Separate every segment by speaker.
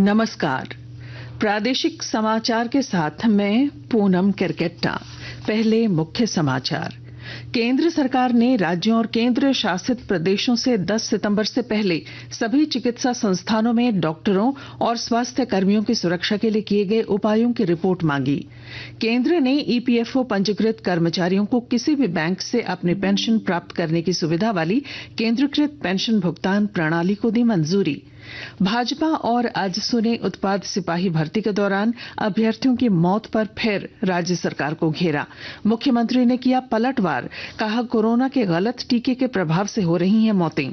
Speaker 1: नमस्कार। प्रादेशिक समाचार के साथ मैं पूनम किरकेट्टा। पहले मुख्य समाचार। केंद्र सरकार ने राज्यों और केंद्र शासित प्रदेशों से 10 सितंबर से पहले सभी चिकित्सा संस्थानों में डॉक्टरों और स्वास्थ्य कर्मियों की सुरक्षा के लिए किए गए उपायों की रिपोर्ट मांगी। केंद्र ने ईपीएफओ पंजीकृत कर्मचारियों को किसी भी बैंक से अपनी पेंशन प्राप्त करने की सुविधा वाली केंद्रीकृत पेंशन भुगतान प्रणाली को दी मंजूरी। भाजपा और आजसू ने उत्पाद सिपाही भर्ती के दौरान अभ्यर्थियों की मौत पर फिर राज्य सरकार को घेरा। मुख्यमंत्री ने किया पलटवार, कहा कोरोना के गलत टीके के प्रभाव से हो रही हैं मौतें।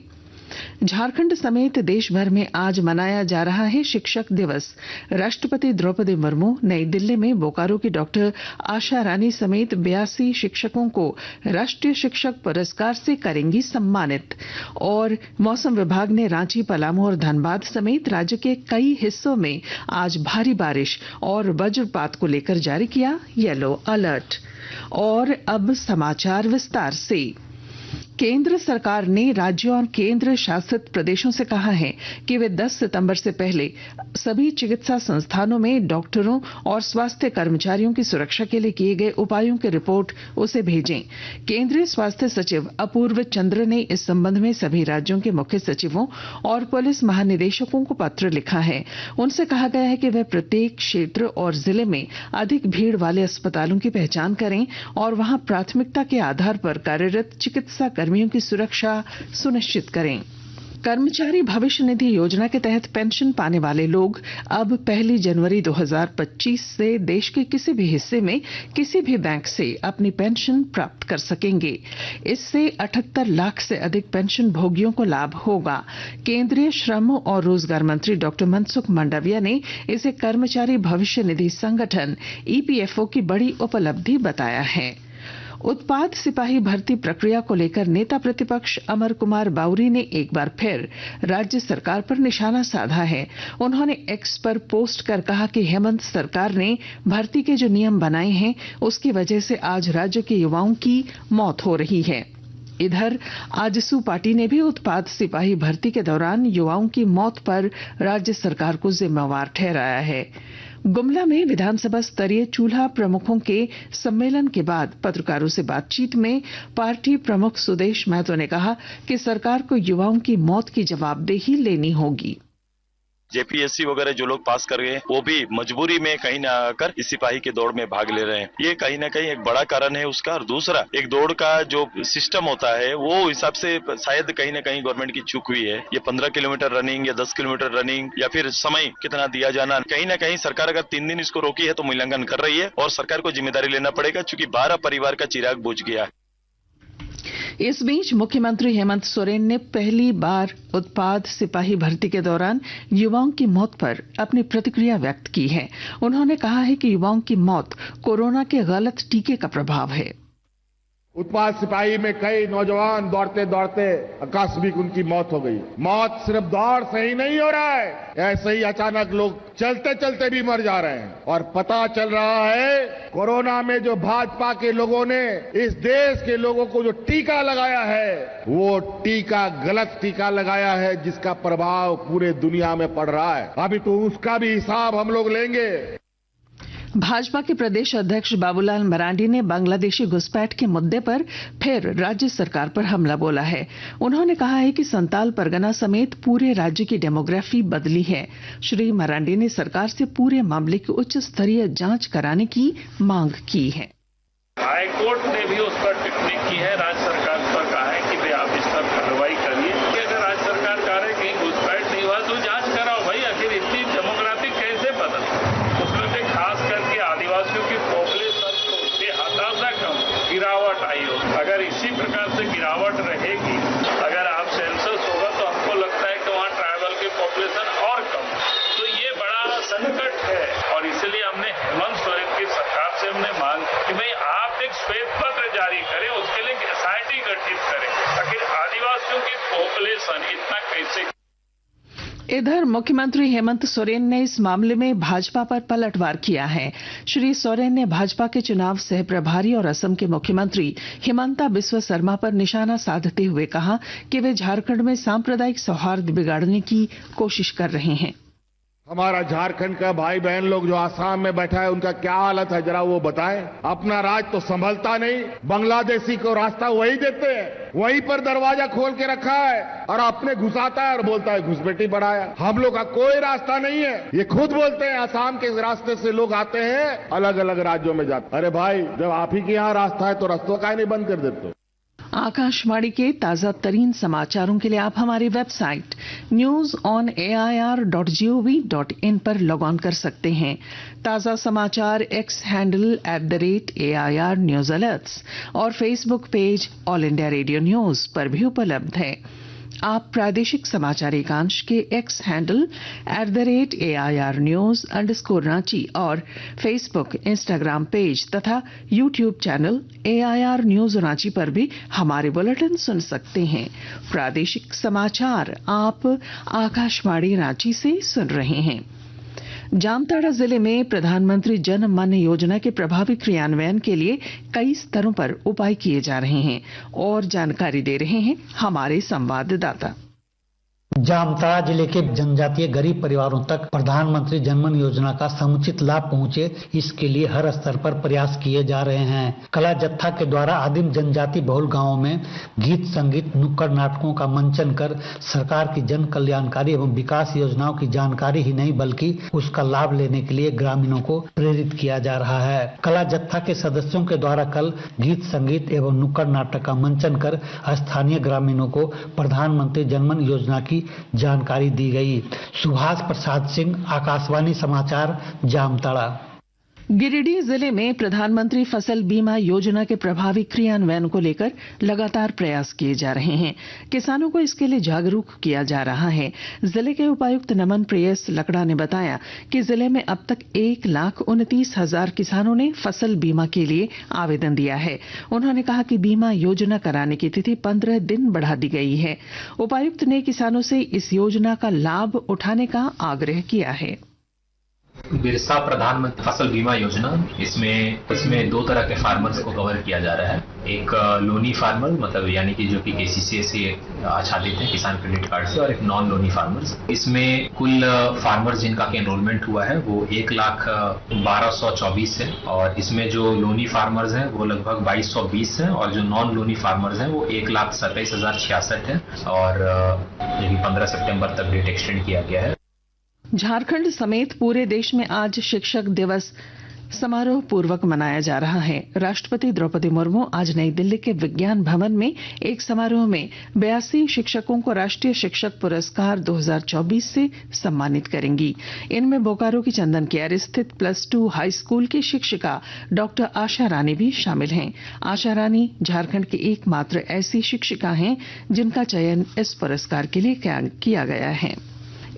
Speaker 1: झारखंड समेत देश भर में आज मनाया जा रहा है शिक्षक दिवस। राष्ट्रपति द्रौपदी मुर्मू नई दिल्ली में बोकारो की डॉक्टर आशा रानी समेत 82 शिक्षकों को राष्ट्रीय शिक्षक पुरस्कार से करेंगी सम्मानित। और मौसम विभाग ने रांची, पलामू और धनबाद समेत राज्य के कई हिस्सों में आज भारी बारिश और वज्रपात को लेकर जारी किया येलो अलर्ट। और अब समाचार विस्तार से। केंद्र सरकार ने राज्यों और केंद्र शासित प्रदेशों से कहा है कि वे 10 सितंबर से पहले सभी चिकित्सा संस्थानों में डॉक्टरों और स्वास्थ्य कर्मचारियों की सुरक्षा के लिए किए गए उपायों की रिपोर्ट उसे भेजें। केंद्रीय स्वास्थ्य सचिव अपूर्व चंद्र ने इस संबंध में सभी राज्यों के मुख्य सचिवों और पुलिस महानिदेशकों को पत्र लिखा है। उनसे कहा गया है कि वे प्रत्येक क्षेत्र और जिले में अधिक भीड़ वाले अस्पतालों की पहचान करें और वहां प्राथमिकता के आधार पर कार्यरत चिकित्सा कर्मियों की सुरक्षा सुनिश्चित करें। कर्मचारी भविष्य निधि योजना के तहत पेंशन पाने वाले लोग अब 1 जनवरी 2025 से देश के किसी भी हिस्से में किसी भी बैंक से अपनी पेंशन प्राप्त कर सकेंगे। इससे 78 लाख से अधिक पेंशन भोगियों को लाभ होगा। केंद्रीय श्रम और रोजगार मंत्री डॉक्टर मनसुख मंडाविया ने इसे कर्मचारी भविष्य निधि संगठन ईपीएफओ की बड़ी उपलब्धि बताया है। उत्पाद सिपाही भर्ती प्रक्रिया को लेकर नेता प्रतिपक्ष अमर कुमार बाउरी ने एक बार फिर राज्य सरकार पर निशाना साधा है। उन्होंने एक्स पर पोस्ट कर कहा कि हेमंत सरकार ने भर्ती के जो नियम बनाए हैं उसकी वजह से आज राज्य के युवाओं की मौत हो रही है। इधर आजसू पार्टी ने भी उत्पाद सिपाही भर्ती के दौरान युवाओं की मौत पर राज्य सरकार को जिम्मेवार ठहराया है। गुमला में विधानसभा स्तरीय चूल्हा प्रमुखों के सम्मेलन के बाद पत्रकारों से बातचीत में पार्टी प्रमुख सुदेश महतो ने कहा कि सरकार को युवाओं की मौत की जवाबदेही लेनी होगी।
Speaker 2: जेपीएससी वगैरह जो लोग पास कर गए वो भी मजबूरी में कहीं ना आकर इस सिपाही के दौड़ में भाग ले रहे हैं। ये कहीं ना कहीं एक बड़ा कारण है उसका। और दूसरा, एक दौड़ का जो सिस्टम होता है वो हिसाब से शायद कहीं ना कहीं गवर्नमेंट की चूक हुई है। ये 15 किलोमीटर रनिंग या 10 किलोमीटर रनिंग या फिर समय कितना दिया जाना, कहीं ना कहीं सरकार अगर 3 दिन इसको रोकी है तो उल्लंघन कर रही है और सरकार को जिम्मेदारी लेना पड़ेगा, चूंकि 12 परिवार का चिराग बुझ गया है।
Speaker 1: इस बीच मुख्यमंत्री हेमंत सोरेन ने पहली बार उत्पाद सिपाही भर्ती के दौरान युवाओं की मौत पर अपनी प्रतिक्रिया व्यक्त की है। उन्होंने कहा है कि युवाओं की मौत कोरोना के गलत टीके का प्रभाव है।
Speaker 3: उत्पाद सिपाही में कई नौजवान दौड़ते दौड़ते आकस्मिक उनकी मौत हो गई। मौत सिर्फ दौड़ से ही नहीं हो रहा है, ऐसे ही अचानक लोग चलते चलते भी मर जा रहे हैं। और पता चल रहा है कोरोना में जो भाजपा के लोगों ने इस देश के लोगों को जो टीका लगाया है वो टीका गलत टीका लगाया है, जिसका प्रभाव पूरे दुनिया में पड़ रहा है। अभी तो उसका भी हिसाब हम लोग लेंगे।
Speaker 1: भाजपा के प्रदेश अध्यक्ष बाबूलाल मरांडी ने बांग्लादेशी घुसपैठ के मुद्दे पर फिर राज्य सरकार पर हमला बोला है। उन्होंने कहा है कि संताल परगना समेत पूरे राज्य की डेमोग्राफी बदली है। श्री मरांडी ने सरकार से पूरे मामले की उच्च स्तरीय जांच कराने की मांग की है।
Speaker 4: हाईकोर्ट ने भी उस पर टिप्पणी की है, राज्य सरकार पर कहा है कि भाई आप इस पर कार्रवाई करिए। अगर राज्य सरकार कह रहे कहीं घुसपैठ नहीं हुआ तो जांच कराओ भाई, आखिर इतनी डेमोग्राफी कैसे बदल। उसमें से खास करके आदिवासियों की पॉपुलेशन को बेहताशा कम गिरावट आई हो। अगर इसी प्रकार से गिरावट रहेगी, अगर आप सेंसस होगा तो हमको लगता है कि वहाँ ट्राइबल की पॉपुलेशन और कम, तो ये बड़ा संकट है। और इसलिए हमने हेमंत सोरेन की सरकार से हमने मांग कि भाई आप एक श्वेत पत्र जारी करें, उसके लिए एसआईटी गठित करें। आखिर आदिवासियों की पॉपुलेशन इतना कैसे।
Speaker 1: इधर मुख्यमंत्री हेमंत सोरेन ने इस मामले में भाजपा पर पलटवार किया है। श्री सोरेन ने भाजपा के चुनाव सह प्रभारी और असम के मुख्यमंत्री हिमंता बिस्वा शर्मा पर निशाना साधते हुए कहा कि वे झारखंड में सांप्रदायिक सौहार्द बिगाड़ने की कोशिश कर रहे हैं।
Speaker 3: हमारा झारखंड का भाई बहन लोग जो आसाम में बैठा है उनका क्या हालत है जरा वो बताएं। अपना राज तो संभलता नहीं, बांग्लादेशी को रास्ता वही देते हैं, वहीं पर दरवाजा खोल के रखा है और अपने घुसाता है और बोलता है घुसपैठी बढ़ाया। हम लोग का कोई रास्ता नहीं है, ये खुद बोलते हैं। आसाम के रास्ते से लोग आते हैं, अलग अलग राज्यों में जाते। अरे भाई, जब आप ही के यहाँ रास्ता है तो रास्ता काहे नहीं बंद कर देते?
Speaker 1: आकाशवाणी के ताजा तरीन समाचारों के लिए आप हमारी वेबसाइट news.air.gov.in पर लॉग ऑन कर सकते हैं। ताजा समाचार X handle @AIR news alerts और Facebook page All India Radio news पर भी उपलब्ध है। आप प्रादेशिक समाचार एकांश के X handle @AIR news _Ranchi और फेसबुक, इंस्टाग्राम पेज तथा YouTube channel AIR news Ranchi पर भी हमारे बुलेटिन सुन सकते हैं। प्रादेशिक समाचार आप आकाशवाणी रांची से सुन रहे हैं। जामताड़ा जिले में प्रधानमंत्री जन मन योजना के प्रभावी क्रियान्वयन के लिए कई स्तरों पर उपाय किए जा रहे हैं और जानकारी दे रहे हैं हमारे संवाददाता।
Speaker 5: जामताड़ा जिले के जनजातीय गरीब परिवारों तक प्रधानमंत्री जनमन योजना का समुचित लाभ पहुंचे, इसके लिए हर स्तर पर प्रयास किए जा रहे हैं। कला जत्था के द्वारा आदिम जनजाति बहुल गांवों में गीत संगीत नुक्कड़ नाटकों का मंचन कर सरकार की जन कल्याणकारी एवं विकास योजनाओं की जानकारी ही नहीं बल्कि उसका लाभ लेने के लिए ग्रामीणों को प्रेरित किया जा रहा है। कला जत्था के सदस्यों के द्वारा कल गीत संगीत एवं नुक्कड़ नाटक का मंचन कर स्थानीय ग्रामीणों को प्रधानमंत्री जनमन योजना की जानकारी दी गई। सुभाष प्रसाद सिंह, आकाशवाणी समाचार, जामताड़ा।
Speaker 1: गिरिडीह जिले में प्रधानमंत्री फसल बीमा योजना के प्रभावी क्रियान्वयन को लेकर लगातार प्रयास किए जा रहे हैं। किसानों को इसके लिए जागरूक किया जा रहा है। जिले के उपायुक्त नमन प्रेयस लकड़ा ने बताया कि जिले में अब तक 1,29,000 किसानों ने फसल बीमा के लिए आवेदन दिया है। उन्होंने कहा कि बीमा योजना कराने की तिथि 15 दिन बढ़ा दी गई है। उपायुक्त ने किसानों से इस योजना का लाभ उठाने का आग्रह किया है।
Speaker 6: बिरसा प्रधानमंत्री फसल बीमा योजना, इसमें दो तरह के फार्मर्स को कवर किया जा रहा है। एक लोनी फार्मर, मतलब यानी कि जो कि KCC से आच्छादित है किसान क्रेडिट कार्ड से, और एक नॉन लोनी फार्मर्स। इसमें कुल फार्मर्स जिनका के एनरोलमेंट हुआ है वो 1,12,24 है, और इसमें जो लोनी फार्मर्स हैं वो लगभग 2,220 है, और जो नॉन लोनी फार्मर्स हैं वो 1,27,066 है, और ये भी 15 सितंबर तक डेट एक्सटेंड किया गया है।
Speaker 1: झारखंड समेत पूरे देश में आज शिक्षक दिवस समारोह पूर्वक मनाया जा रहा है। राष्ट्रपति द्रौपदी मुर्मू आज नई दिल्ली के विज्ञान भवन में एक समारोह में 82 शिक्षकों को राष्ट्रीय शिक्षक पुरस्कार 2024 से सम्मानित करेंगी। इनमें बोकारो की चंदन कियार स्थित +2 हाई स्कूल की शिक्षिका डॉक्टर आशा रानी भी शामिल हैं। आशा रानी झारखंड की एकमात्र ऐसी शिक्षिका हैं जिनका चयन इस पुरस्कार के लिए किया गया है।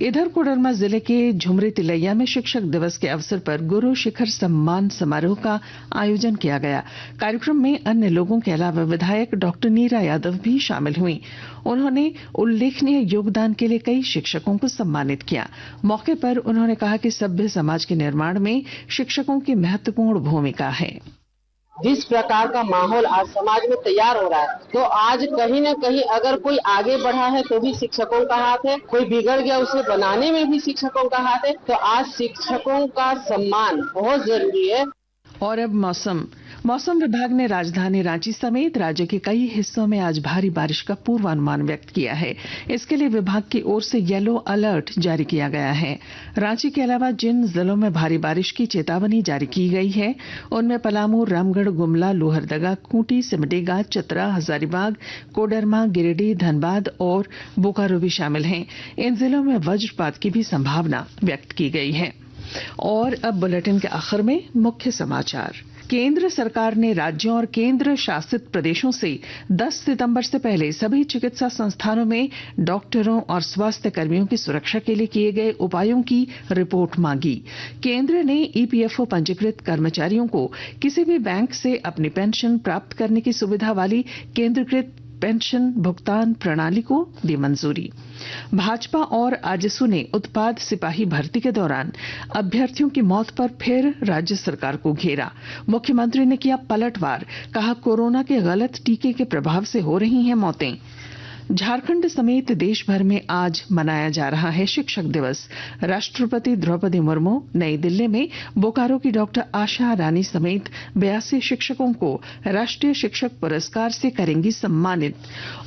Speaker 1: इधर कोडरमा जिले के झुमरी तिलैया में शिक्षक दिवस के अवसर पर गुरु शिखर सम्मान समारोह का आयोजन किया गया। कार्यक्रम में अन्य लोगों के अलावा विधायक डॉक्टर नीरा यादव भी शामिल हुई। उन्होंने उल्लेखनीय योगदान के लिए कई शिक्षकों को सम्मानित किया। मौके पर उन्होंने कहा कि सभ्य समाज के निर्माण में शिक्षकों की महत्वपूर्ण भूमिका है।
Speaker 7: जिस प्रकार का माहौल आज समाज में तैयार हो रहा है, तो आज कहीं न कहीं अगर कोई आगे बढ़ा है तो भी शिक्षकों का हाथ है, कोई बिगड़ गया उसे बनाने में भी शिक्षकों का हाथ है। तो आज शिक्षकों का सम्मान बहुत जरूरी है।
Speaker 1: और अब मौसम विभाग ने राजधानी रांची समेत राज्य के कई हिस्सों में आज भारी बारिश का पूर्वानुमान व्यक्त किया है। इसके लिए विभाग की ओर से येलो अलर्ट जारी किया गया है। रांची के अलावा जिन जिलों में भारी बारिश की चेतावनी जारी की गई है उनमें पलामू, रामगढ़, गुमला, लोहरदगा, खूंटी, सिमडेगा, चतरा, हजारीबाग, कोडरमा, गिरिडीह, धनबाद और बोकारो भी शामिल हैं। इन जिलों में वज्रपात की भी संभावना व्यक्त की गई है। और अब बुलेटिन के आखिर में मुख्य समाचार। केंद्र सरकार ने राज्यों और केंद्र शासित प्रदेशों से 10 सितंबर से पहले सभी चिकित्सा संस्थानों में डॉक्टरों और स्वास्थ्य कर्मियों की सुरक्षा के लिए किए गए उपायों की रिपोर्ट मांगी। केंद्र ने EPFO पंजीकृत कर्मचारियों को किसी भी बैंक से अपनी पेंशन प्राप्त करने की सुविधा वाली केंद्रीकृत पेंशन भुगतान प्रणाली को दी मंजूरी। भाजपा और आजसू ने उत्पाद सिपाही भर्ती के दौरान अभ्यर्थियों की मौत पर फिर राज्य सरकार को घेरा। मुख्यमंत्री ने किया पलटवार, कहा कोरोना के गलत टीके के प्रभाव से हो रही हैं मौतें। झारखंड समेत देश भर में आज मनाया जा रहा है शिक्षक दिवस। राष्ट्रपति द्रौपदी मुर्मू नई दिल्ली में बोकारो की डॉक्टर आशा रानी समेत 82 शिक्षकों को राष्ट्रीय शिक्षक पुरस्कार से करेंगी सम्मानित।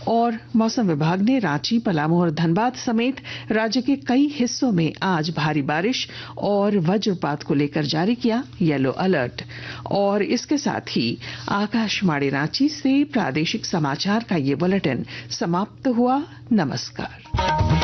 Speaker 1: और मौसम विभाग ने रांची, पलामू और धनबाद समेत राज्य के कई हिस्सों में आज भारी बारिश और वज्रपात को लेकर जारी किया येलो अलर्ट। और इसके साथ ही आकाशवाणी रांची से प्रादेशिक समाचार का ये बुलेटिन समाप्त हुआ। नमस्कार।